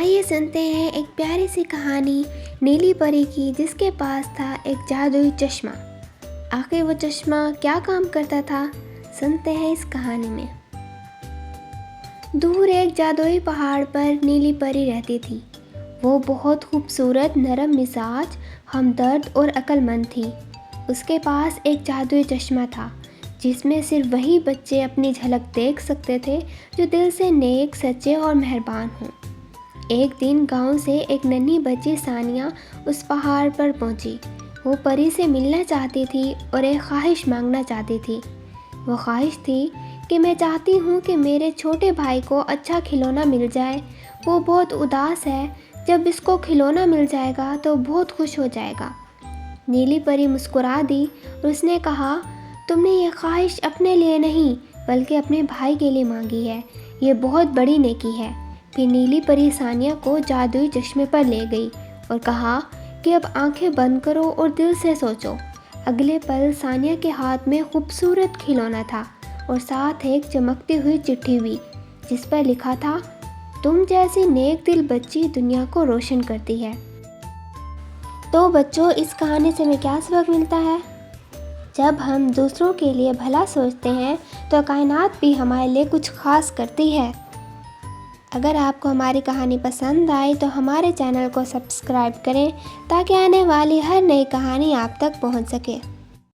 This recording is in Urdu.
آئیے سنتے ہیں ایک پیاری سی کہانی نیلی پری کی، جس کے پاس تھا ایک جادوئی چشمہ۔ آخر وہ چشمہ کیا کام کرتا تھا، سنتے ہیں اس کہانی میں۔ دور ایک جادوئی پہاڑ پر نیلی پری رہتی تھی۔ وہ بہت خوبصورت، نرم مزاج، ہمدرد اور عقل مند تھی۔ اس کے پاس ایک جادوئی چشمہ تھا جس میں صرف وہی بچے اپنی جھلک دیکھ سکتے تھے جو دل سے نیک، سچے اور مہربان ہوں۔ ایک دن گاؤں سے ایک ننھی بچی ثانیہ اس پہاڑ پر پہنچی۔ وہ پری سے ملنا چاہتی تھی اور ایک خواہش مانگنا چاہتی تھی۔ وہ خواہش تھی کہ میں چاہتی ہوں کہ میرے چھوٹے بھائی کو اچھا کھلونا مل جائے۔ وہ بہت اداس ہے، جب اس کو کھلونا مل جائے گا تو بہت خوش ہو جائے گا۔ نیلی پری مسکرا دی اور اس نے کہا، تم نے یہ خواہش اپنے لیے نہیں بلکہ اپنے بھائی کے لیے مانگی ہے۔ یہ بہت بڑی نیکی ہے۔ پھر نیلی پری ثانیہ کو جادوئی چشمے پر لے گئی اور کہا کہ اب آنکھیں بند کرو اور دل سے سوچو۔ اگلے پل ثانیہ کے ہاتھ میں خوبصورت کھلونا تھا اور ساتھ ایک چمکتی ہوئی چٹھی بھی، جس پر لکھا تھا، تم جیسی نیک دل بچی دنیا کو روشن کرتی ہے۔ تو بچوں، اس کہانی سے ہمیں کیا سبق ملتا ہے؟ جب ہم دوسروں کے لیے بھلا سوچتے ہیں تو کائنات بھی ہمارے لیے کچھ خاص کرتی ہے۔ اگر آپ کو ہماری کہانی پسند آئی تو ہمارے چینل کو سبسکرائب کریں تاکہ آنے والی ہر نئی کہانی آپ تک پہنچ سکے۔